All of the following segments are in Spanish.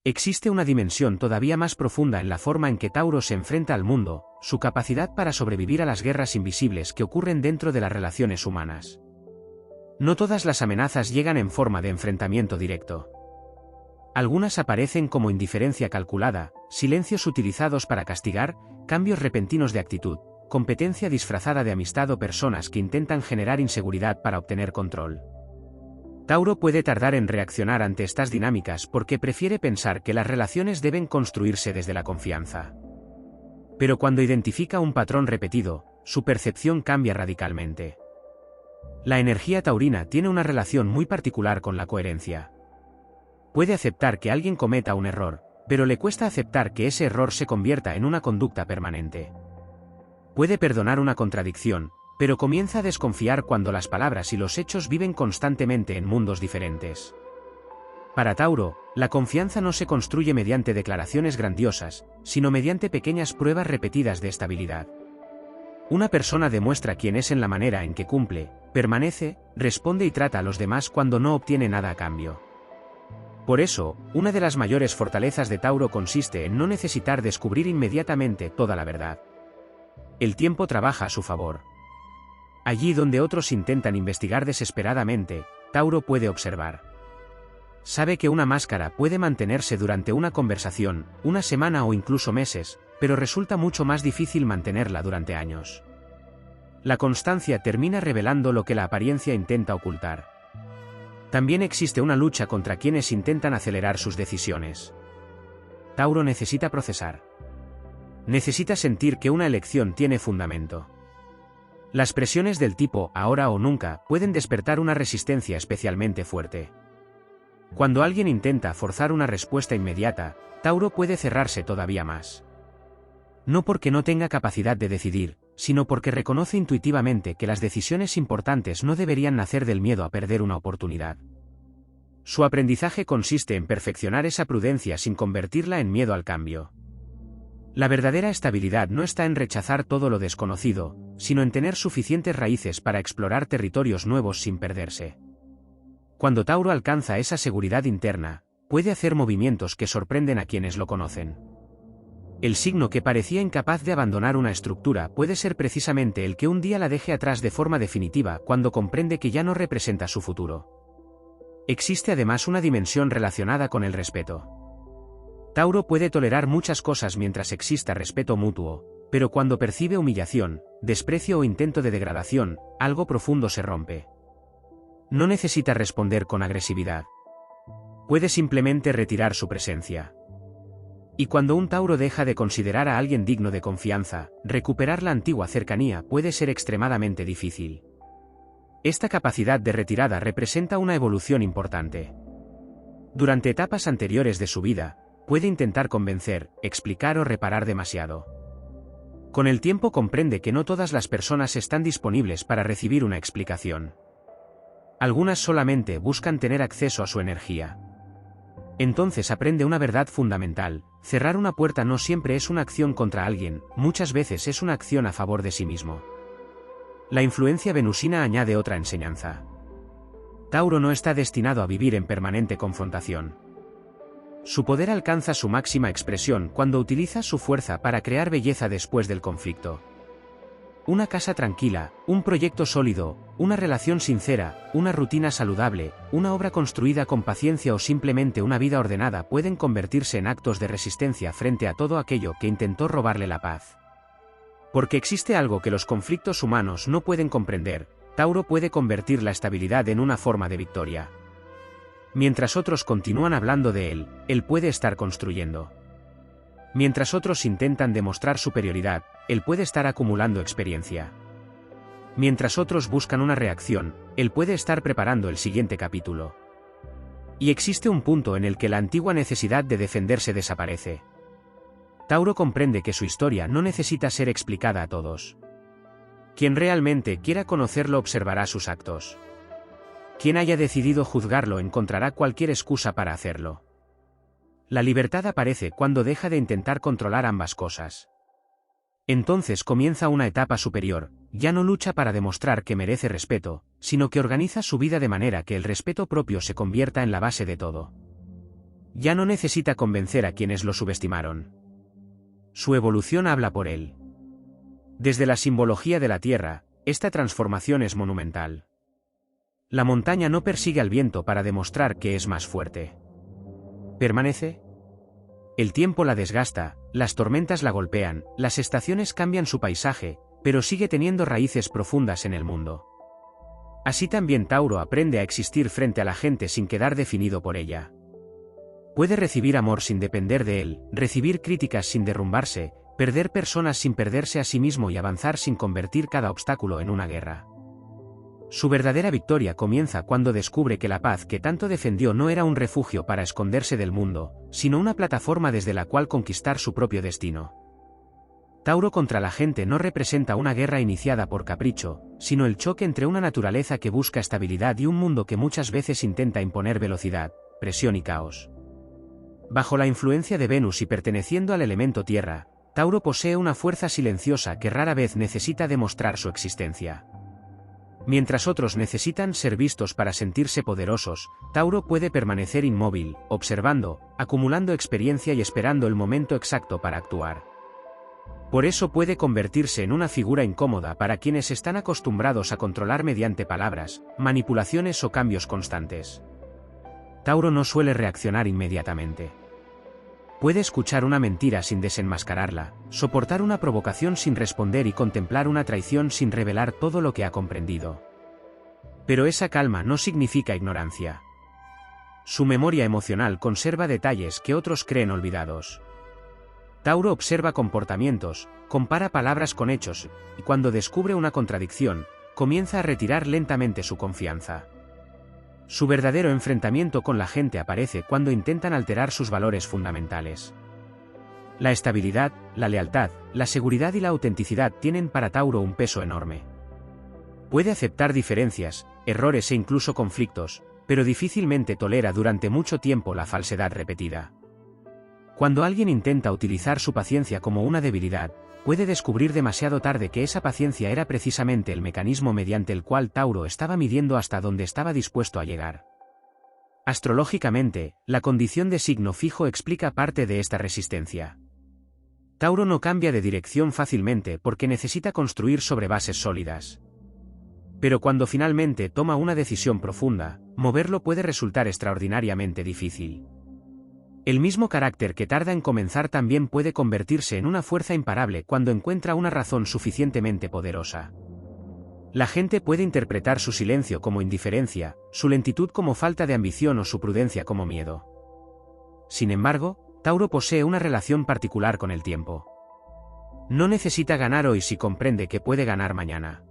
Existe una dimensión todavía más profunda en la forma en que Tauro se enfrenta al mundo, su capacidad para sobrevivir a las guerras invisibles que ocurren dentro de las relaciones humanas. No todas las amenazas llegan en forma de enfrentamiento directo. Algunas aparecen como indiferencia calculada, silencios utilizados para castigar, cambios repentinos de actitud, competencia disfrazada de amistad o personas que intentan generar inseguridad para obtener control. Tauro puede tardar en reaccionar ante estas dinámicas porque prefiere pensar que las relaciones deben construirse desde la confianza. Pero cuando identifica un patrón repetido, su percepción cambia radicalmente. La energía taurina tiene una relación muy particular con la coherencia. Puede aceptar que alguien cometa un error, pero le cuesta aceptar que ese error se convierta en una conducta permanente. Puede perdonar una contradicción, pero comienza a desconfiar cuando las palabras y los hechos viven constantemente en mundos diferentes. Para Tauro, la confianza no se construye mediante declaraciones grandiosas, sino mediante pequeñas pruebas repetidas de estabilidad. Una persona demuestra quién es en la manera en que cumple, permanece, responde y trata a los demás cuando no obtiene nada a cambio. Por eso, una de las mayores fortalezas de Tauro consiste en no necesitar descubrir inmediatamente toda la verdad. El tiempo trabaja a su favor. Allí donde otros intentan investigar desesperadamente, Tauro puede observar. Sabe que una máscara puede mantenerse durante una conversación, una semana o incluso meses, pero resulta mucho más difícil mantenerla durante años. La constancia termina revelando lo que la apariencia intenta ocultar. También existe una lucha contra quienes intentan acelerar sus decisiones. Tauro necesita procesar. Necesita sentir que una elección tiene fundamento. Las presiones del tipo ahora o nunca pueden despertar una resistencia especialmente fuerte. Cuando alguien intenta forzar una respuesta inmediata, Tauro puede cerrarse todavía más. No porque no tenga capacidad de decidir, sino porque reconoce intuitivamente que las decisiones importantes no deberían nacer del miedo a perder una oportunidad. Su aprendizaje consiste en perfeccionar esa prudencia sin convertirla en miedo al cambio. La verdadera estabilidad no está en rechazar todo lo desconocido, sino en tener suficientes raíces para explorar territorios nuevos sin perderse. Cuando Tauro alcanza esa seguridad interna, puede hacer movimientos que sorprenden a quienes lo conocen. El signo que parecía incapaz de abandonar una estructura puede ser precisamente el que un día la deje atrás de forma definitiva cuando comprende que ya no representa su futuro. Existe además una dimensión relacionada con el respeto. Tauro puede tolerar muchas cosas mientras exista respeto mutuo, pero cuando percibe humillación, desprecio o intento de degradación, algo profundo se rompe. No necesita responder con agresividad. Puede simplemente retirar su presencia. Y cuando un Tauro deja de considerar a alguien digno de confianza, recuperar la antigua cercanía puede ser extremadamente difícil. Esta capacidad de retirada representa una evolución importante. Durante etapas anteriores de su vida, puede intentar convencer, explicar o reparar demasiado. Con el tiempo comprende que no todas las personas están disponibles para recibir una explicación. Algunas solamente buscan tener acceso a su energía. Entonces aprende una verdad fundamental: cerrar una puerta no siempre es una acción contra alguien, muchas veces es una acción a favor de sí mismo. La influencia venusina añade otra enseñanza. Tauro no está destinado a vivir en permanente confrontación. Su poder alcanza su máxima expresión cuando utiliza su fuerza para crear belleza después del conflicto. Una casa tranquila, un proyecto sólido, una relación sincera, una rutina saludable, una obra construida con paciencia o simplemente una vida ordenada pueden convertirse en actos de resistencia frente a todo aquello que intentó robarle la paz. Porque existe algo que los conflictos humanos no pueden comprender, Tauro puede convertir la estabilidad en una forma de victoria. Mientras otros continúan hablando de él, él puede estar construyendo. Mientras otros intentan demostrar superioridad, él puede estar acumulando experiencia. Mientras otros buscan una reacción, él puede estar preparando el siguiente capítulo. Y existe un punto en el que la antigua necesidad de defenderse desaparece. Tauro comprende que su historia no necesita ser explicada a todos. Quien realmente quiera conocerlo observará sus actos. Quien haya decidido juzgarlo encontrará cualquier excusa para hacerlo. La libertad aparece cuando deja de intentar controlar ambas cosas. Entonces comienza una etapa superior, ya no lucha para demostrar que merece respeto, sino que organiza su vida de manera que el respeto propio se convierta en la base de todo. Ya no necesita convencer a quienes lo subestimaron. Su evolución habla por él. Desde la simbología de la Tierra, esta transformación es monumental. La montaña no persigue al viento para demostrar que es más fuerte. ¿Permanece? El tiempo la desgasta, las tormentas la golpean, las estaciones cambian su paisaje, pero sigue teniendo raíces profundas en el mundo. Así también Tauro aprende a existir frente a la gente sin quedar definido por ella. Puede recibir amor sin depender de él, recibir críticas sin derrumbarse, perder personas sin perderse a sí mismo y avanzar sin convertir cada obstáculo en una guerra. Su verdadera victoria comienza cuando descubre que la paz que tanto defendió no era un refugio para esconderse del mundo, sino una plataforma desde la cual conquistar su propio destino. Tauro contra la gente no representa una guerra iniciada por capricho, sino el choque entre una naturaleza que busca estabilidad y un mundo que muchas veces intenta imponer velocidad, presión y caos. Bajo la influencia de Venus y perteneciendo al elemento tierra, Tauro posee una fuerza silenciosa que rara vez necesita demostrar su existencia. Mientras otros necesitan ser vistos para sentirse poderosos, Tauro puede permanecer inmóvil, observando, acumulando experiencia y esperando el momento exacto para actuar. Por eso puede convertirse en una figura incómoda para quienes están acostumbrados a controlar mediante palabras, manipulaciones o cambios constantes. Tauro no suele reaccionar inmediatamente. Puede escuchar una mentira sin desenmascararla, soportar una provocación sin responder y contemplar una traición sin revelar todo lo que ha comprendido. Pero esa calma no significa ignorancia. Su memoria emocional conserva detalles que otros creen olvidados. Tauro observa comportamientos, compara palabras con hechos, y cuando descubre una contradicción, comienza a retirar lentamente su confianza. Su verdadero enfrentamiento con la gente aparece cuando intentan alterar sus valores fundamentales. La estabilidad, la lealtad, la seguridad y la autenticidad tienen para Tauro un peso enorme. Puede aceptar diferencias, errores e incluso conflictos, pero difícilmente tolera durante mucho tiempo la falsedad repetida. Cuando alguien intenta utilizar su paciencia como una debilidad, puede descubrir demasiado tarde que esa paciencia era precisamente el mecanismo mediante el cual Tauro estaba midiendo hasta dónde estaba dispuesto a llegar. Astrológicamente, la condición de signo fijo explica parte de esta resistencia. Tauro no cambia de dirección fácilmente porque necesita construir sobre bases sólidas. Pero cuando finalmente toma una decisión profunda, moverlo puede resultar extraordinariamente difícil. El mismo carácter que tarda en comenzar también puede convertirse en una fuerza imparable cuando encuentra una razón suficientemente poderosa. La gente puede interpretar su silencio como indiferencia, su lentitud como falta de ambición o su prudencia como miedo. Sin embargo, Tauro posee una relación particular con el tiempo. No necesita ganar hoy si comprende que puede ganar mañana.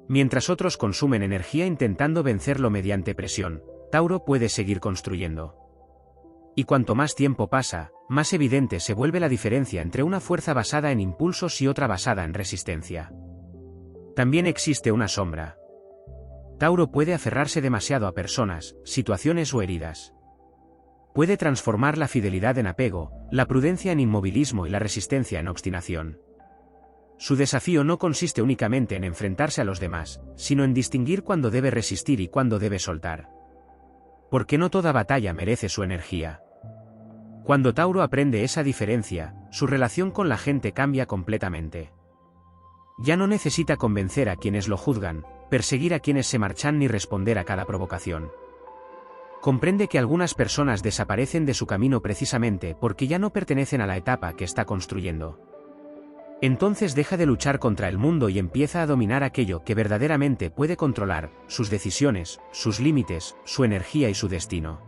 Mientras otros consumen energía intentando vencerlo mediante presión, Tauro puede seguir construyendo. Y cuanto más tiempo pasa, más evidente se vuelve la diferencia entre una fuerza basada en impulsos y otra basada en resistencia. También existe una sombra. Tauro puede aferrarse demasiado a personas, situaciones o heridas. Puede transformar la fidelidad en apego, la prudencia en inmovilismo y la resistencia en obstinación. Su desafío no consiste únicamente en enfrentarse a los demás, sino en distinguir cuándo debe resistir y cuándo debe soltar. Porque no toda batalla merece su energía. Cuando Tauro aprende esa diferencia, su relación con la gente cambia completamente. Ya no necesita convencer a quienes lo juzgan, perseguir a quienes se marchan ni responder a cada provocación. Comprende que algunas personas desaparecen de su camino precisamente porque ya no pertenecen a la etapa que está construyendo. Entonces deja de luchar contra el mundo y empieza a dominar aquello que verdaderamente puede controlar, sus decisiones, sus límites, su energía y su destino.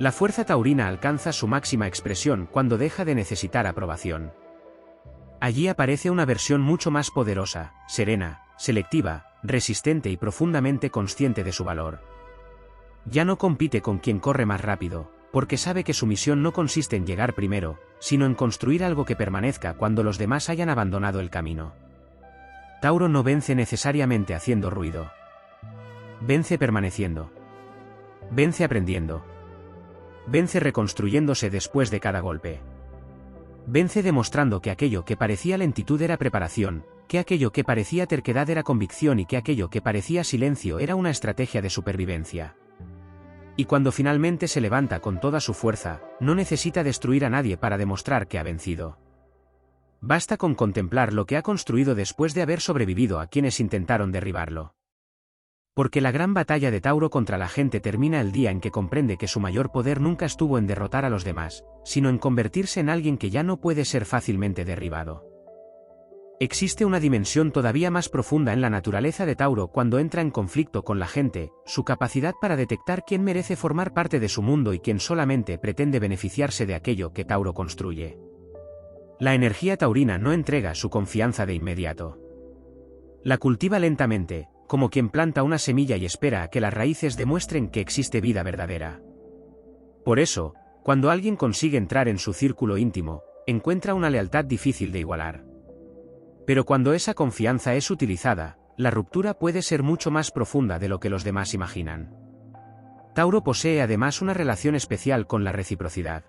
La fuerza taurina alcanza su máxima expresión cuando deja de necesitar aprobación. Allí aparece una versión mucho más poderosa, serena, selectiva, resistente y profundamente consciente de su valor. Ya no compite con quien corre más rápido, porque sabe que su misión no consiste en llegar primero, sino en construir algo que permanezca cuando los demás hayan abandonado el camino. Tauro no vence necesariamente haciendo ruido. Vence permaneciendo. Vence aprendiendo. Vence reconstruyéndose después de cada golpe. Vence demostrando que aquello que parecía lentitud era preparación, que aquello que parecía terquedad era convicción y que aquello que parecía silencio era una estrategia de supervivencia. Y cuando finalmente se levanta con toda su fuerza, no necesita destruir a nadie para demostrar que ha vencido. Basta con contemplar lo que ha construido después de haber sobrevivido a quienes intentaron derribarlo. Porque la gran batalla de Tauro contra la gente termina el día en que comprende que su mayor poder nunca estuvo en derrotar a los demás, sino en convertirse en alguien que ya no puede ser fácilmente derribado. Existe una dimensión todavía más profunda en la naturaleza de Tauro cuando entra en conflicto con la gente, su capacidad para detectar quién merece formar parte de su mundo y quién solamente pretende beneficiarse de aquello que Tauro construye. La energía taurina no entrega su confianza de inmediato. La cultiva lentamente, como quien planta una semilla y espera a que las raíces demuestren que existe vida verdadera. Por eso, cuando alguien consigue entrar en su círculo íntimo, encuentra una lealtad difícil de igualar. Pero cuando esa confianza es utilizada, la ruptura puede ser mucho más profunda de lo que los demás imaginan. Tauro posee además una relación especial con la reciprocidad.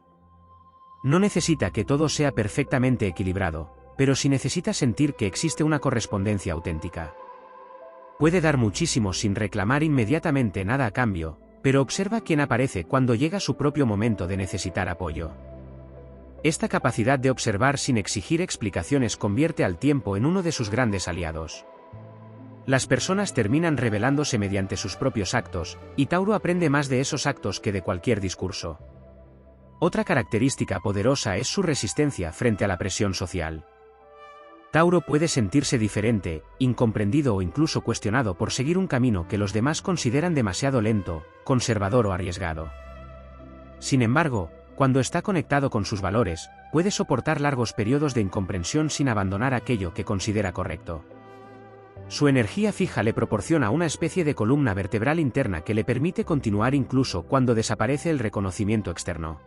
No necesita que todo sea perfectamente equilibrado, pero sí necesita sentir que existe una correspondencia auténtica. Puede dar muchísimo sin reclamar inmediatamente nada a cambio, pero observa quién aparece cuando llega su propio momento de necesitar apoyo. Esta capacidad de observar sin exigir explicaciones convierte al tiempo en uno de sus grandes aliados. Las personas terminan revelándose mediante sus propios actos, y Tauro aprende más de esos actos que de cualquier discurso. Otra característica poderosa es su resistencia frente a la presión social. Tauro puede sentirse diferente, incomprendido o incluso cuestionado por seguir un camino que los demás consideran demasiado lento, conservador o arriesgado. Sin embargo, cuando está conectado con sus valores, puede soportar largos periodos de incomprensión sin abandonar aquello que considera correcto. Su energía fija le proporciona una especie de columna vertebral interna que le permite continuar incluso cuando desaparece el reconocimiento externo.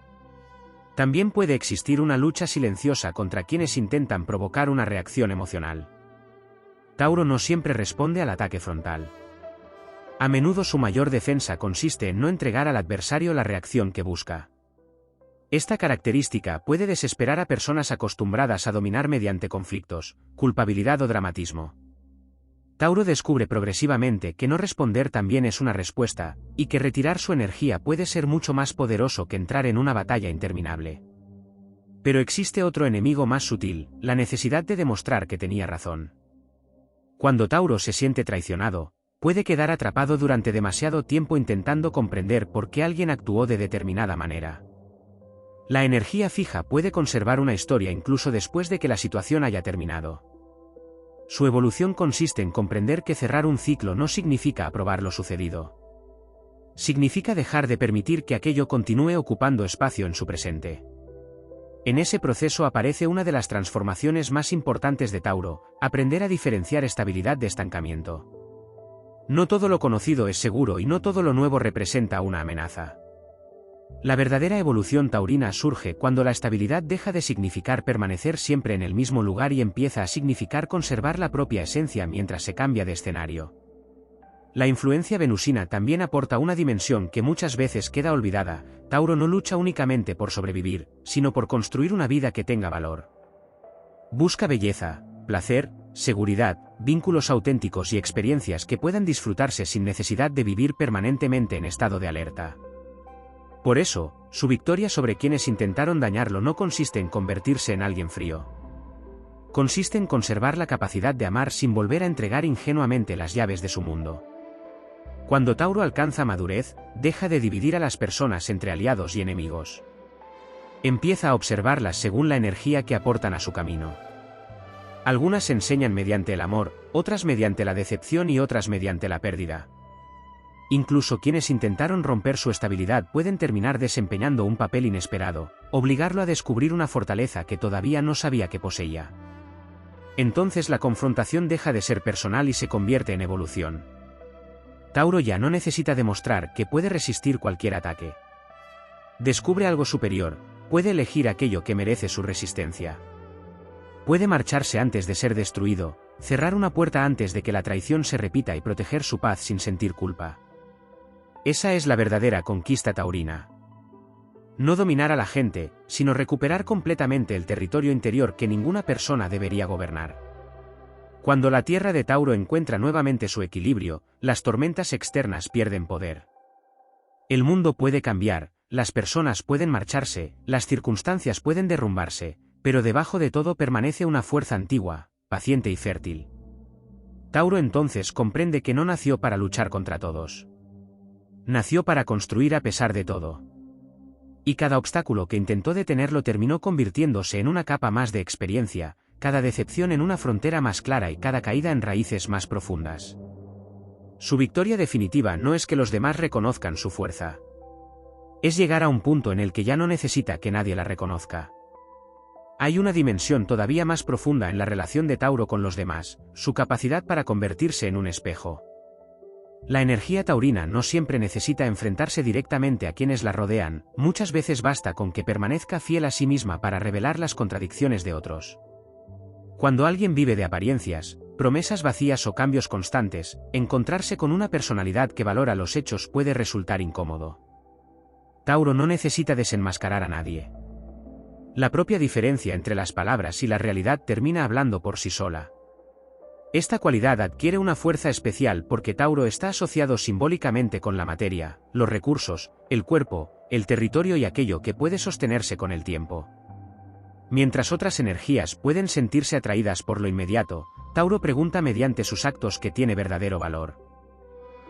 También puede existir una lucha silenciosa contra quienes intentan provocar una reacción emocional. Tauro no siempre responde al ataque frontal. A menudo su mayor defensa consiste en no entregar al adversario la reacción que busca. Esta característica puede desesperar a personas acostumbradas a dominar mediante conflictos, culpabilidad o dramatismo. Tauro descubre progresivamente que no responder también es una respuesta, y que retirar su energía puede ser mucho más poderoso que entrar en una batalla interminable. Pero existe otro enemigo más sutil, la necesidad de demostrar que tenía razón. Cuando Tauro se siente traicionado, puede quedar atrapado durante demasiado tiempo intentando comprender por qué alguien actuó de determinada manera. La energía fija puede conservar una historia incluso después de que la situación haya terminado. Su evolución consiste en comprender que cerrar un ciclo no significa aprobar lo sucedido. Significa dejar de permitir que aquello continúe ocupando espacio en su presente. En ese proceso aparece una de las transformaciones más importantes de Tauro, aprender a diferenciar estabilidad de estancamiento. No todo lo conocido es seguro y no todo lo nuevo representa una amenaza. La verdadera evolución taurina surge cuando la estabilidad deja de significar permanecer siempre en el mismo lugar y empieza a significar conservar la propia esencia mientras se cambia de escenario. La influencia venusina también aporta una dimensión que muchas veces queda olvidada. Tauro no lucha únicamente por sobrevivir, sino por construir una vida que tenga valor. Busca belleza, placer, seguridad, vínculos auténticos y experiencias que puedan disfrutarse sin necesidad de vivir permanentemente en estado de alerta. Por eso, su victoria sobre quienes intentaron dañarlo no consiste en convertirse en alguien frío. Consiste en conservar la capacidad de amar sin volver a entregar ingenuamente las llaves de su mundo. Cuando Tauro alcanza madurez, deja de dividir a las personas entre aliados y enemigos. Empieza a observarlas según la energía que aportan a su camino. Algunas se enseñan mediante el amor, otras mediante la decepción y otras mediante la pérdida. Incluso quienes intentaron romper su estabilidad pueden terminar desempeñando un papel inesperado, obligarlo a descubrir una fortaleza que todavía no sabía que poseía. Entonces la confrontación deja de ser personal y se convierte en evolución. Tauro ya no necesita demostrar que puede resistir cualquier ataque. Descubre algo superior, puede elegir aquello que merece su resistencia. Puede marcharse antes de ser destruido, cerrar una puerta antes de que la traición se repita y proteger su paz sin sentir culpa. Esa es la verdadera conquista taurina. No dominar a la gente, sino recuperar completamente el territorio interior que ninguna persona debería gobernar. Cuando la tierra de Tauro encuentra nuevamente su equilibrio, las tormentas externas pierden poder. El mundo puede cambiar, las personas pueden marcharse, las circunstancias pueden derrumbarse, pero debajo de todo permanece una fuerza antigua, paciente y fértil. Tauro entonces comprende que no nació para luchar contra todos. Nació para construir a pesar de todo. Y cada obstáculo que intentó detenerlo terminó convirtiéndose en una capa más de experiencia, cada decepción en una frontera más clara y cada caída en raíces más profundas. Su victoria definitiva no es que los demás reconozcan su fuerza. Es llegar a un punto en el que ya no necesita que nadie la reconozca. Hay una dimensión todavía más profunda en la relación de Tauro con los demás, su capacidad para convertirse en un espejo. La energía taurina no siempre necesita enfrentarse directamente a quienes la rodean, muchas veces basta con que permanezca fiel a sí misma para revelar las contradicciones de otros. Cuando alguien vive de apariencias, promesas vacías o cambios constantes, encontrarse con una personalidad que valora los hechos puede resultar incómodo. Tauro no necesita desenmascarar a nadie. La propia diferencia entre las palabras y la realidad termina hablando por sí sola. Esta cualidad adquiere una fuerza especial porque Tauro está asociado simbólicamente con la materia, los recursos, el cuerpo, el territorio y aquello que puede sostenerse con el tiempo. Mientras otras energías pueden sentirse atraídas por lo inmediato, Tauro pregunta mediante sus actos que tiene verdadero valor.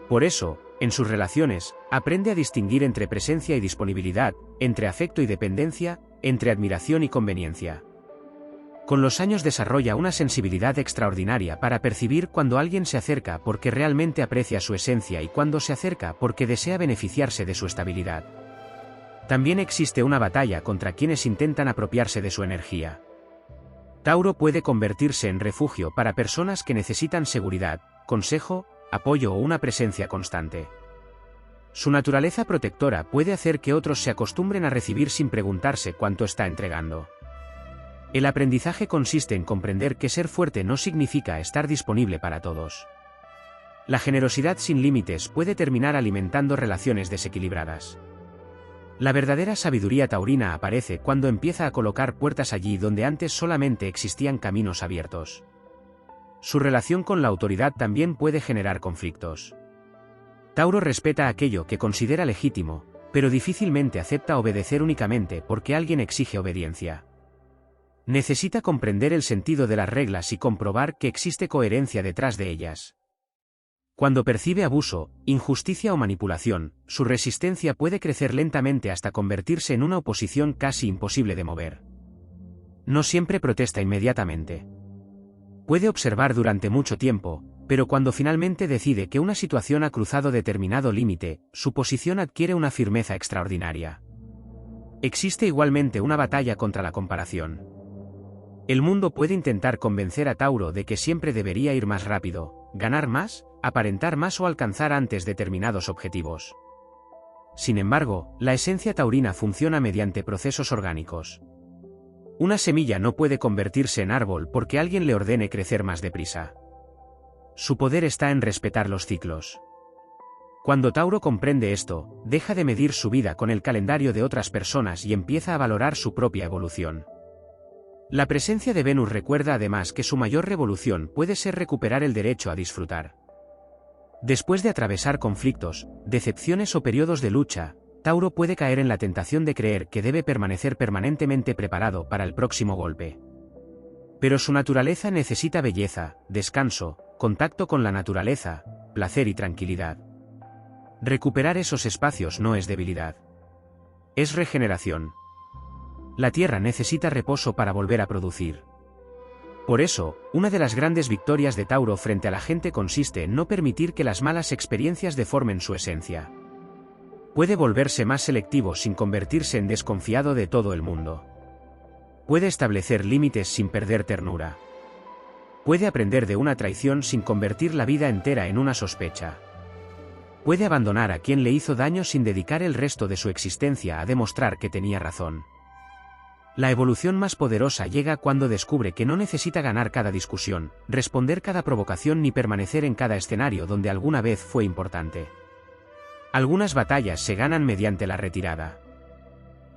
Por eso, en sus relaciones, aprende a distinguir entre presencia y disponibilidad, entre afecto y dependencia, entre admiración y conveniencia. Con los años desarrolla una sensibilidad extraordinaria para percibir cuando alguien se acerca porque realmente aprecia su esencia y cuando se acerca porque desea beneficiarse de su estabilidad. También existe una batalla contra quienes intentan apropiarse de su energía. Tauro puede convertirse en refugio para personas que necesitan seguridad, consejo, apoyo o una presencia constante. Su naturaleza protectora puede hacer que otros se acostumbren a recibir sin preguntarse cuánto está entregando. El aprendizaje consiste en comprender que ser fuerte no significa estar disponible para todos. La generosidad sin límites puede terminar alimentando relaciones desequilibradas. La verdadera sabiduría taurina aparece cuando empieza a colocar puertas allí donde antes solamente existían caminos abiertos. Su relación con la autoridad también puede generar conflictos. Tauro respeta aquello que considera legítimo, pero difícilmente acepta obedecer únicamente porque alguien exige obediencia. Necesita comprender el sentido de las reglas y comprobar que existe coherencia detrás de ellas. Cuando percibe abuso, injusticia o manipulación, su resistencia puede crecer lentamente hasta convertirse en una oposición casi imposible de mover. No siempre protesta inmediatamente. Puede observar durante mucho tiempo, pero cuando finalmente decide que una situación ha cruzado determinado límite, su posición adquiere una firmeza extraordinaria. Existe igualmente una batalla contra la comparación. El mundo puede intentar convencer a Tauro de que siempre debería ir más rápido, ganar más, aparentar más o alcanzar antes determinados objetivos. Sin embargo, la esencia taurina funciona mediante procesos orgánicos. Una semilla no puede convertirse en árbol porque alguien le ordene crecer más deprisa. Su poder está en respetar los ciclos. Cuando Tauro comprende esto, deja de medir su vida con el calendario de otras personas y empieza a valorar su propia evolución. La presencia de Venus recuerda además que su mayor revolución puede ser recuperar el derecho a disfrutar. Después de atravesar conflictos, decepciones o periodos de lucha, Tauro puede caer en la tentación de creer que debe permanecer permanentemente preparado para el próximo golpe. Pero su naturaleza necesita belleza, descanso, contacto con la naturaleza, placer y tranquilidad. Recuperar esos espacios no es debilidad. Es regeneración. La Tierra necesita reposo para volver a producir. Por eso, una de las grandes victorias de Tauro frente a la gente consiste en no permitir que las malas experiencias deformen su esencia. Puede volverse más selectivo sin convertirse en desconfiado de todo el mundo. Puede establecer límites sin perder ternura. Puede aprender de una traición sin convertir la vida entera en una sospecha. Puede abandonar a quien le hizo daño sin dedicar el resto de su existencia a demostrar que tenía razón. La evolución más poderosa llega cuando descubre que no necesita ganar cada discusión, responder cada provocación ni permanecer en cada escenario donde alguna vez fue importante. Algunas batallas se ganan mediante la retirada.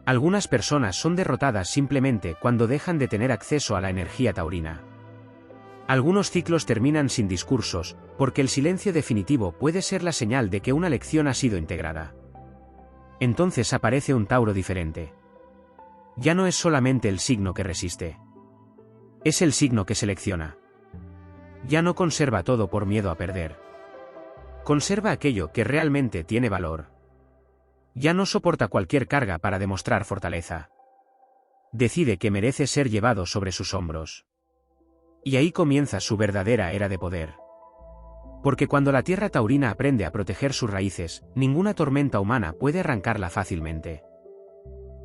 Algunas personas son derrotadas simplemente cuando dejan de tener acceso a la energía taurina. Algunos ciclos terminan sin discursos, porque el silencio definitivo puede ser la señal de que una lección ha sido integrada. Entonces aparece un Tauro diferente. Ya no es solamente el signo que resiste. Es el signo que selecciona. Ya no conserva todo por miedo a perder. Conserva aquello que realmente tiene valor. Ya no soporta cualquier carga para demostrar fortaleza. Decide que merece ser llevado sobre sus hombros. Y ahí comienza su verdadera era de poder. Porque cuando la tierra taurina aprende a proteger sus raíces, ninguna tormenta humana puede arrancarla fácilmente.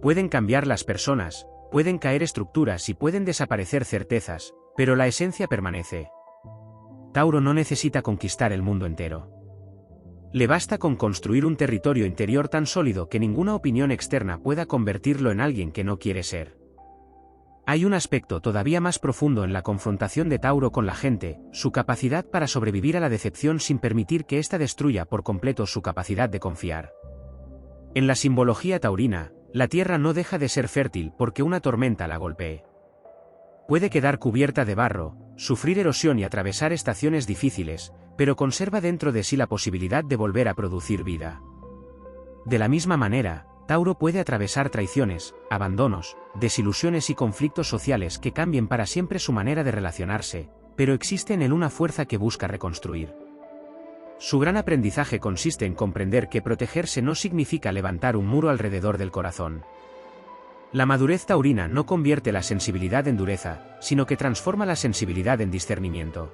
Pueden cambiar las personas, pueden caer estructuras y pueden desaparecer certezas, pero la esencia permanece. Tauro no necesita conquistar el mundo entero. Le basta con construir un territorio interior tan sólido que ninguna opinión externa pueda convertirlo en alguien que no quiere ser. Hay un aspecto todavía más profundo en la confrontación de Tauro con la gente, su capacidad para sobrevivir a la decepción sin permitir que ésta destruya por completo su capacidad de confiar. En la simbología taurina, la tierra no deja de ser fértil porque una tormenta la golpee. Puede quedar cubierta de barro, sufrir erosión y atravesar estaciones difíciles, pero conserva dentro de sí la posibilidad de volver a producir vida. De la misma manera, Tauro puede atravesar traiciones, abandonos, desilusiones y conflictos sociales que cambien para siempre su manera de relacionarse, pero existe en él una fuerza que busca reconstruir. Su gran aprendizaje consiste en comprender que protegerse no significa levantar un muro alrededor del corazón. La madurez taurina no convierte la sensibilidad en dureza, sino que transforma la sensibilidad en discernimiento.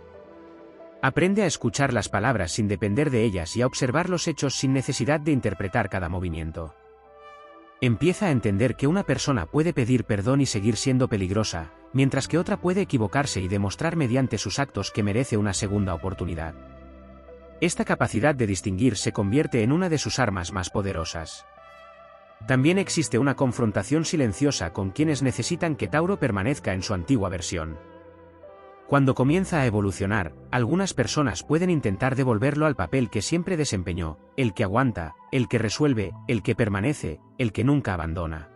Aprende a escuchar las palabras sin depender de ellas y a observar los hechos sin necesidad de interpretar cada movimiento. Empieza a entender que una persona puede pedir perdón y seguir siendo peligrosa, mientras que otra puede equivocarse y demostrar mediante sus actos que merece una segunda oportunidad. Esta capacidad de distinguir se convierte en una de sus armas más poderosas. También existe una confrontación silenciosa con quienes necesitan que Tauro permanezca en su antigua versión. Cuando comienza a evolucionar, algunas personas pueden intentar devolverlo al papel que siempre desempeñó, el que aguanta, el que resuelve, el que permanece, el que nunca abandona.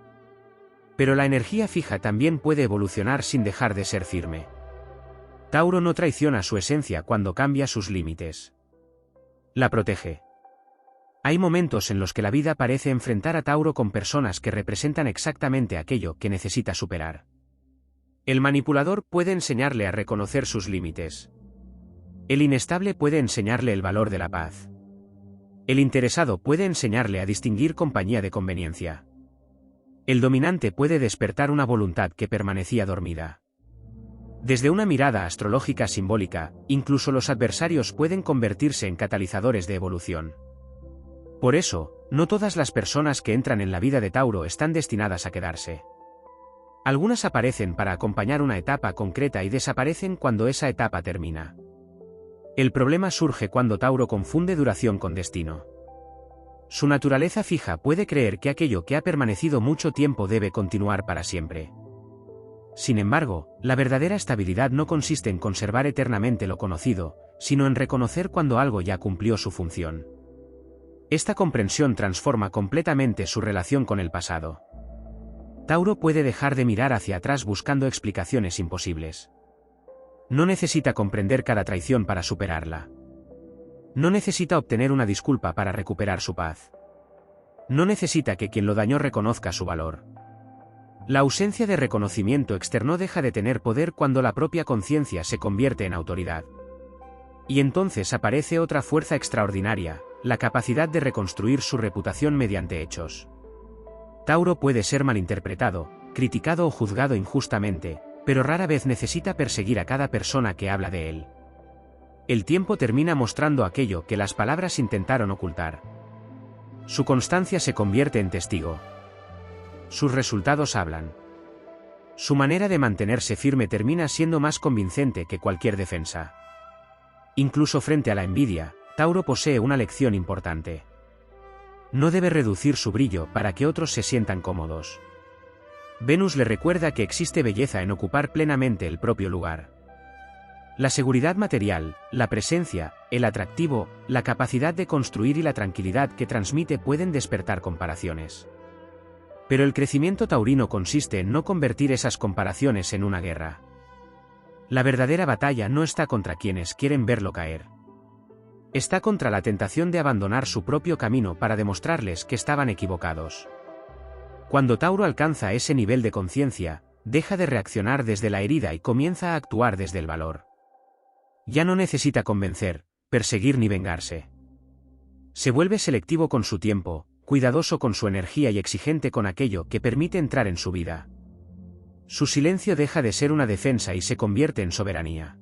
Pero la energía fija también puede evolucionar sin dejar de ser firme. Tauro no traiciona su esencia cuando cambia sus límites. La protege. Hay momentos en los que la vida parece enfrentar a Tauro con personas que representan exactamente aquello que necesita superar. El manipulador puede enseñarle a reconocer sus límites. El inestable puede enseñarle el valor de la paz. El interesado puede enseñarle a distinguir compañía de conveniencia. El dominante puede despertar una voluntad que permanecía dormida. Desde una mirada astrológica simbólica, incluso los adversarios pueden convertirse en catalizadores de evolución. Por eso, no todas las personas que entran en la vida de Tauro están destinadas a quedarse. Algunas aparecen para acompañar una etapa concreta y desaparecen cuando esa etapa termina. El problema surge cuando Tauro confunde duración con destino. Su naturaleza fija puede creer que aquello que ha permanecido mucho tiempo debe continuar para siempre. Sin embargo, la verdadera estabilidad no consiste en conservar eternamente lo conocido, sino en reconocer cuando algo ya cumplió su función. Esta comprensión transforma completamente su relación con el pasado. Tauro puede dejar de mirar hacia atrás buscando explicaciones imposibles. No necesita comprender cada traición para superarla. No necesita obtener una disculpa para recuperar su paz. No necesita que quien lo dañó reconozca su valor. La ausencia de reconocimiento externo deja de tener poder cuando la propia conciencia se convierte en autoridad. Y entonces aparece otra fuerza extraordinaria, la capacidad de reconstruir su reputación mediante hechos. Tauro puede ser malinterpretado, criticado o juzgado injustamente, pero rara vez necesita perseguir a cada persona que habla de él. El tiempo termina mostrando aquello que las palabras intentaron ocultar. Su constancia se convierte en testigo. Sus resultados hablan. Su manera de mantenerse firme termina siendo más convincente que cualquier defensa. Incluso frente a la envidia, Tauro posee una lección importante. No debe reducir su brillo para que otros se sientan cómodos. Venus le recuerda que existe belleza en ocupar plenamente el propio lugar. La seguridad material, la presencia, el atractivo, la capacidad de construir y la tranquilidad que transmite pueden despertar comparaciones. Pero el crecimiento taurino consiste en no convertir esas comparaciones en una guerra. La verdadera batalla no está contra quienes quieren verlo caer. Está contra la tentación de abandonar su propio camino para demostrarles que estaban equivocados. Cuando Tauro alcanza ese nivel de conciencia, deja de reaccionar desde la herida y comienza a actuar desde el valor. Ya no necesita convencer, perseguir ni vengarse. Se vuelve selectivo con su tiempo, cuidadoso con su energía y exigente con aquello que permite entrar en su vida. Su silencio deja de ser una defensa y se convierte en soberanía.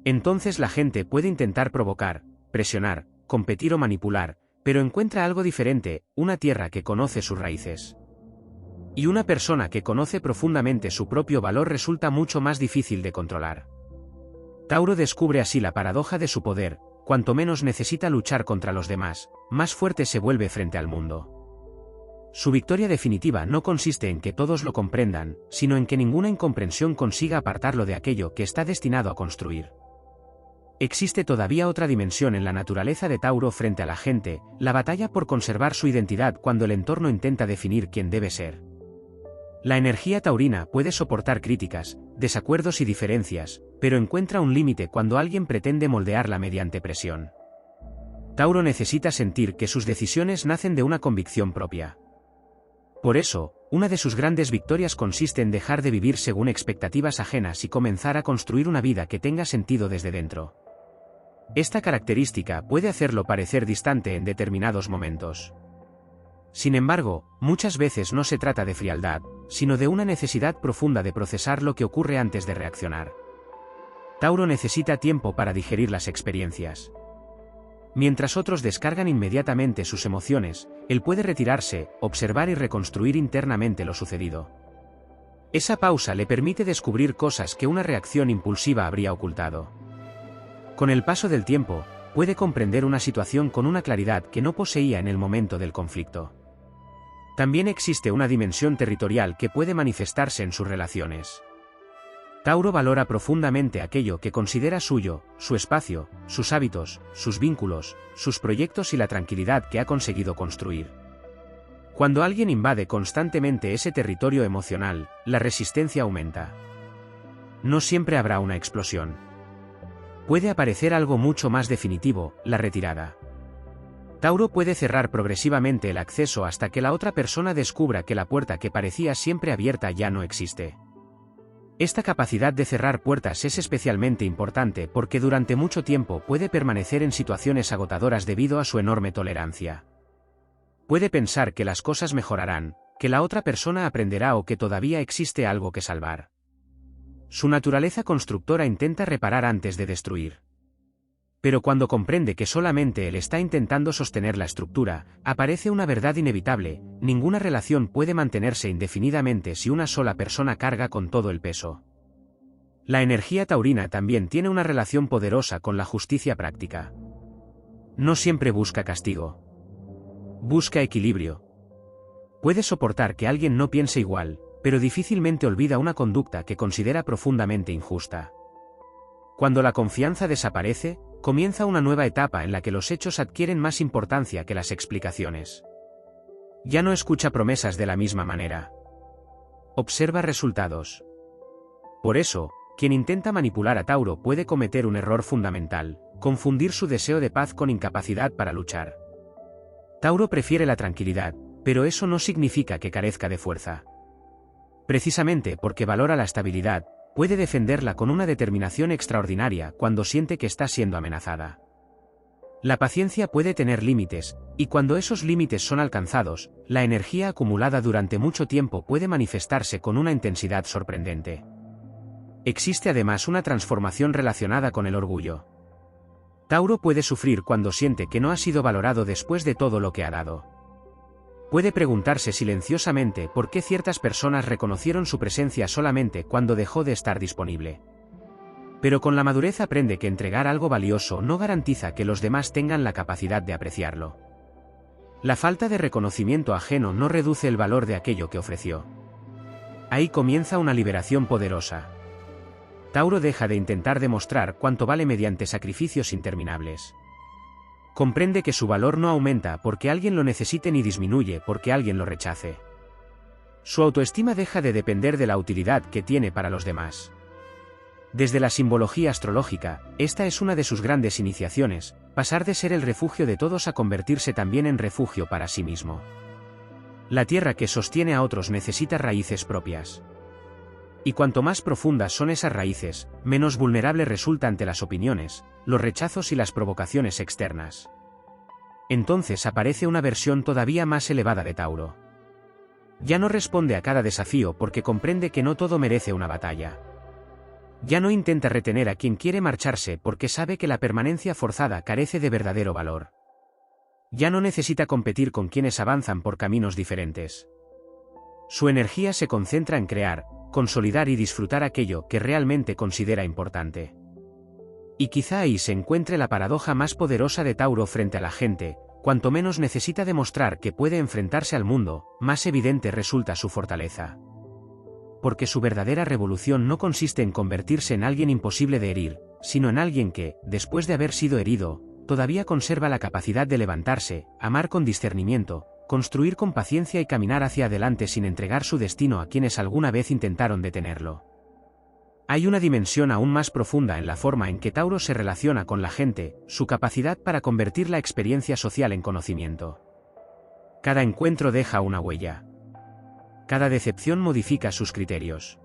Entonces la gente puede intentar provocar, presionar, competir o manipular, pero encuentra algo diferente, una tierra que conoce sus raíces. Y una persona que conoce profundamente su propio valor resulta mucho más difícil de controlar. Tauro descubre así la paradoja de su poder: cuanto menos necesita luchar contra los demás, más fuerte se vuelve frente al mundo. Su victoria definitiva no consiste en que todos lo comprendan, sino en que ninguna incomprensión consiga apartarlo de aquello que está destinado a construir. Existe todavía otra dimensión en la naturaleza de Tauro frente a la gente: la batalla por conservar su identidad cuando el entorno intenta definir quién debe ser. La energía taurina puede soportar críticas, desacuerdos y diferencias, pero encuentra un límite cuando alguien pretende moldearla mediante presión. Tauro necesita sentir que sus decisiones nacen de una convicción propia. Por eso, una de sus grandes victorias consiste en dejar de vivir según expectativas ajenas y comenzar a construir una vida que tenga sentido desde dentro. Esta característica puede hacerlo parecer distante en determinados momentos. Sin embargo, muchas veces no se trata de frialdad, sino de una necesidad profunda de procesar lo que ocurre antes de reaccionar. Tauro necesita tiempo para digerir las experiencias. Mientras otros descargan inmediatamente sus emociones, él puede retirarse, observar y reconstruir internamente lo sucedido. Esa pausa le permite descubrir cosas que una reacción impulsiva habría ocultado. Con el paso del tiempo, puede comprender una situación con una claridad que no poseía en el momento del conflicto. También existe una dimensión territorial que puede manifestarse en sus relaciones. Tauro valora profundamente aquello que considera suyo: su espacio, sus hábitos, sus vínculos, sus proyectos y la tranquilidad que ha conseguido construir. Cuando alguien invade constantemente ese territorio emocional, la resistencia aumenta. No siempre habrá una explosión. Puede aparecer algo mucho más definitivo: la retirada. Tauro puede cerrar progresivamente el acceso hasta que la otra persona descubra que la puerta que parecía siempre abierta ya no existe. Esta capacidad de cerrar puertas es especialmente importante porque durante mucho tiempo puede permanecer en situaciones agotadoras debido a su enorme tolerancia. Puede pensar que las cosas mejorarán, que la otra persona aprenderá o que todavía existe algo que salvar. Su naturaleza constructora intenta reparar antes de destruir. Pero cuando comprende que solamente él está intentando sostener la estructura, aparece una verdad inevitable: ninguna relación puede mantenerse indefinidamente si una sola persona carga con todo el peso. La energía taurina también tiene una relación poderosa con la justicia práctica. No siempre busca castigo. Busca equilibrio. Puede soportar que alguien no piense igual, pero difícilmente olvida una conducta que considera profundamente injusta. Cuando la confianza desaparece, comienza una nueva etapa en la que los hechos adquieren más importancia que las explicaciones. Ya no escucha promesas de la misma manera. Observa resultados. Por eso, quien intenta manipular a Tauro puede cometer un error fundamental: confundir su deseo de paz con incapacidad para luchar. Tauro prefiere la tranquilidad, pero eso no significa que carezca de fuerza. Precisamente porque valora la estabilidad, puede defenderla con una determinación extraordinaria cuando siente que está siendo amenazada. La paciencia puede tener límites, y cuando esos límites son alcanzados, la energía acumulada durante mucho tiempo puede manifestarse con una intensidad sorprendente. Existe además una transformación relacionada con el orgullo. Tauro puede sufrir cuando siente que no ha sido valorado después de todo lo que ha dado. Puede preguntarse silenciosamente por qué ciertas personas reconocieron su presencia solamente cuando dejó de estar disponible. Pero con la madurez aprende que entregar algo valioso no garantiza que los demás tengan la capacidad de apreciarlo. La falta de reconocimiento ajeno no reduce el valor de aquello que ofreció. Ahí comienza una liberación poderosa. Tauro deja de intentar demostrar cuánto vale mediante sacrificios interminables. Comprende que su valor no aumenta porque alguien lo necesite ni disminuye porque alguien lo rechace. Su autoestima deja de depender de la utilidad que tiene para los demás. Desde la simbología astrológica, esta es una de sus grandes iniciaciones, pasar de ser el refugio de todos a convertirse también en refugio para sí mismo. La tierra que sostiene a otros necesita raíces propias. Y cuanto más profundas son esas raíces, menos vulnerable resulta ante las opiniones, los rechazos y las provocaciones externas. Entonces aparece una versión todavía más elevada de Tauro. Ya no responde a cada desafío porque comprende que no todo merece una batalla. Ya no intenta retener a quien quiere marcharse porque sabe que la permanencia forzada carece de verdadero valor. Ya no necesita competir con quienes avanzan por caminos diferentes. Su energía se concentra en crear, consolidar y disfrutar aquello que realmente considera importante. Y quizá ahí se encuentre la paradoja más poderosa de Tauro frente a la gente: cuanto menos necesita demostrar que puede enfrentarse al mundo, más evidente resulta su fortaleza. Porque su verdadera revolución no consiste en convertirse en alguien imposible de herir, sino en alguien que, después de haber sido herido, todavía conserva la capacidad de levantarse, amar con discernimiento, construir con paciencia y caminar hacia adelante sin entregar su destino a quienes alguna vez intentaron detenerlo. Hay una dimensión aún más profunda en la forma en que Tauro se relaciona con la gente, su capacidad para convertir la experiencia social en conocimiento. Cada encuentro deja una huella. Cada decepción modifica sus criterios.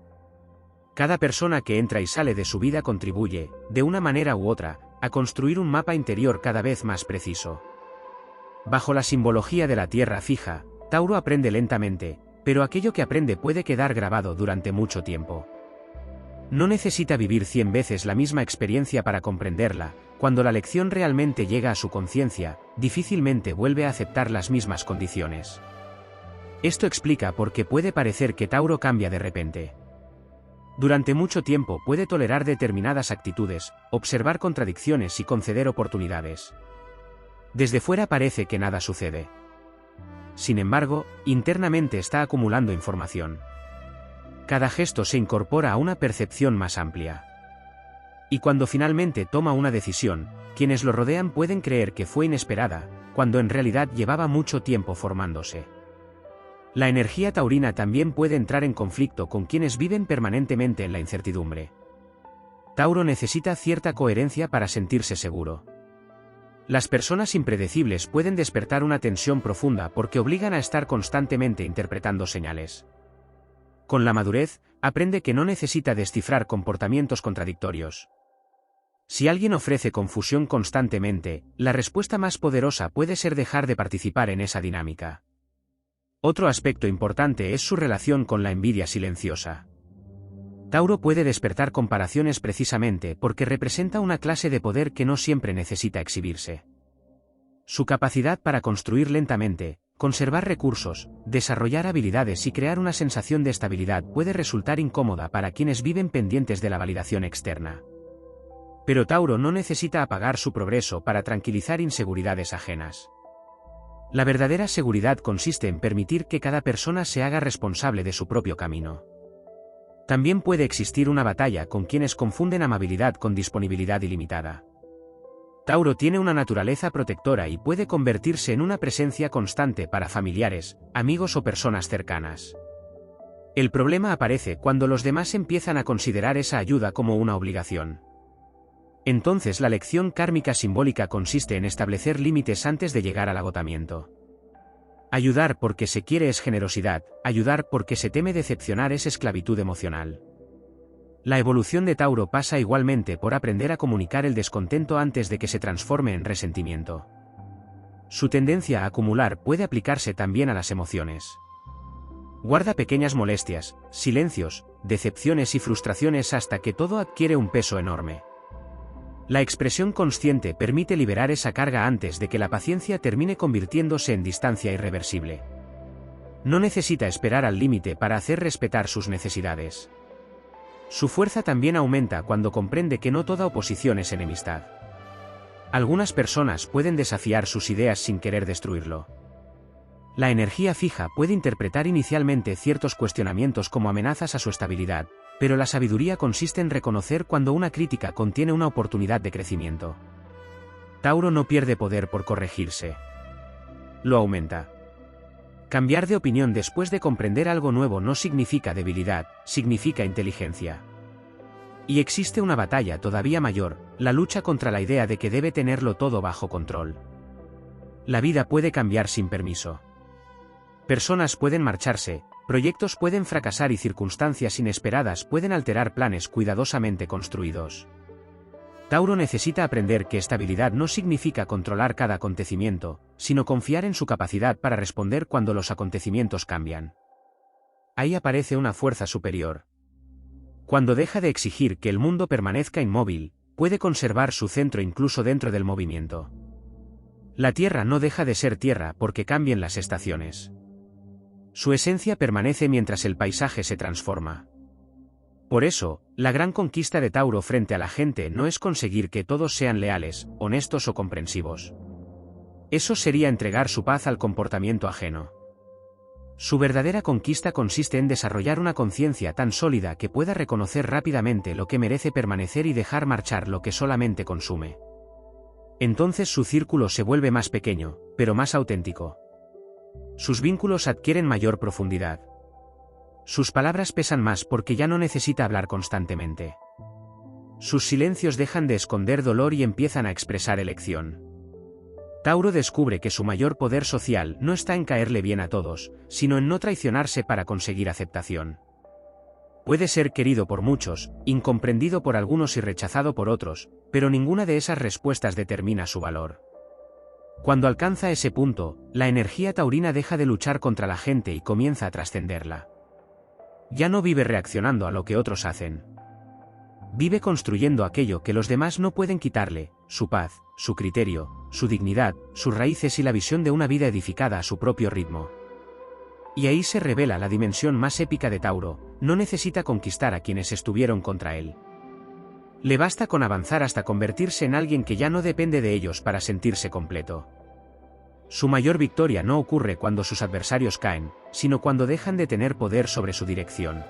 Cada persona que entra y sale de su vida contribuye, de una manera u otra, a construir un mapa interior cada vez más preciso. Bajo la simbología de la tierra fija, Tauro aprende lentamente, pero aquello que aprende puede quedar grabado durante mucho tiempo. No necesita vivir 100 veces la misma experiencia para comprenderla. Cuando la lección realmente llega a su conciencia, difícilmente vuelve a aceptar las mismas condiciones. Esto explica por qué puede parecer que Tauro cambia de repente. Durante mucho tiempo puede tolerar determinadas actitudes, observar contradicciones y conceder oportunidades. Desde fuera parece que nada sucede. Sin embargo, internamente está acumulando información. Cada gesto se incorpora a una percepción más amplia. Y cuando finalmente toma una decisión, quienes lo rodean pueden creer que fue inesperada, cuando en realidad llevaba mucho tiempo formándose. La energía taurina también puede entrar en conflicto con quienes viven permanentemente en la incertidumbre. Tauro necesita cierta coherencia para sentirse seguro. Las personas impredecibles pueden despertar una tensión profunda porque obligan a estar constantemente interpretando señales. Con la madurez, aprende que no necesita descifrar comportamientos contradictorios. Si alguien ofrece confusión constantemente, la respuesta más poderosa puede ser dejar de participar en esa dinámica. Otro aspecto importante es su relación con la envidia silenciosa. Tauro puede despertar comparaciones precisamente porque representa una clase de poder que no siempre necesita exhibirse. Su capacidad para construir lentamente, conservar recursos, desarrollar habilidades y crear una sensación de estabilidad puede resultar incómoda para quienes viven pendientes de la validación externa. Pero Tauro no necesita apagar su progreso para tranquilizar inseguridades ajenas. La verdadera seguridad consiste en permitir que cada persona se haga responsable de su propio camino. También puede existir una batalla con quienes confunden amabilidad con disponibilidad ilimitada. Tauro tiene una naturaleza protectora y puede convertirse en una presencia constante para familiares, amigos o personas cercanas. El problema aparece cuando los demás empiezan a considerar esa ayuda como una obligación. Entonces la lección kármica simbólica consiste en establecer límites antes de llegar al agotamiento. Ayudar porque se quiere es generosidad, ayudar porque se teme decepcionar es esclavitud emocional. La evolución de Tauro pasa igualmente por aprender a comunicar el descontento antes de que se transforme en resentimiento. Su tendencia a acumular puede aplicarse también a las emociones. Guarda pequeñas molestias, silencios, decepciones y frustraciones hasta que todo adquiere un peso enorme. La expresión consciente permite liberar esa carga antes de que la paciencia termine convirtiéndose en distancia irreversible. No necesita esperar al límite para hacer respetar sus necesidades. Su fuerza también aumenta cuando comprende que no toda oposición es enemistad. Algunas personas pueden desafiar sus ideas sin querer destruirlo. La energía fija puede interpretar inicialmente ciertos cuestionamientos como amenazas a su estabilidad, pero la sabiduría consiste en reconocer cuando una crítica contiene una oportunidad de crecimiento. Tauro no pierde poder por corregirse. Lo aumenta. Cambiar de opinión después de comprender algo nuevo no significa debilidad, significa inteligencia. Y existe una batalla todavía mayor, la lucha contra la idea de que debe tenerlo todo bajo control. La vida puede cambiar sin permiso. Personas pueden marcharse, proyectos pueden fracasar y circunstancias inesperadas pueden alterar planes cuidadosamente construidos. Tauro necesita aprender que estabilidad no significa controlar cada acontecimiento, sino confiar en su capacidad para responder cuando los acontecimientos cambian. Ahí aparece una fuerza superior. Cuando deja de exigir que el mundo permanezca inmóvil, puede conservar su centro incluso dentro del movimiento. La Tierra no deja de ser Tierra porque cambien las estaciones. Su esencia permanece mientras el paisaje se transforma. Por eso, la gran conquista de Tauro frente a la gente no es conseguir que todos sean leales, honestos o comprensivos. Eso sería entregar su paz al comportamiento ajeno. Su verdadera conquista consiste en desarrollar una conciencia tan sólida que pueda reconocer rápidamente lo que merece permanecer y dejar marchar lo que solamente consume. Entonces su círculo se vuelve más pequeño, pero más auténtico. Sus vínculos adquieren mayor profundidad. Sus palabras pesan más porque ya no necesita hablar constantemente. Sus silencios dejan de esconder dolor y empiezan a expresar elección. Tauro descubre que su mayor poder social no está en caerle bien a todos, sino en no traicionarse para conseguir aceptación. Puede ser querido por muchos, incomprendido por algunos y rechazado por otros, pero ninguna de esas respuestas determina su valor. Cuando alcanza ese punto, la energía taurina deja de luchar contra la gente y comienza a trascenderla. Ya no vive reaccionando a lo que otros hacen. Vive construyendo aquello que los demás no pueden quitarle, su paz, su criterio, su dignidad, sus raíces y la visión de una vida edificada a su propio ritmo. Y ahí se revela la dimensión más épica de Tauro, no necesita conquistar a quienes estuvieron contra él. Le basta con avanzar hasta convertirse en alguien que ya no depende de ellos para sentirse completo. Su mayor victoria no ocurre cuando sus adversarios caen, sino cuando dejan de tener poder sobre su dirección.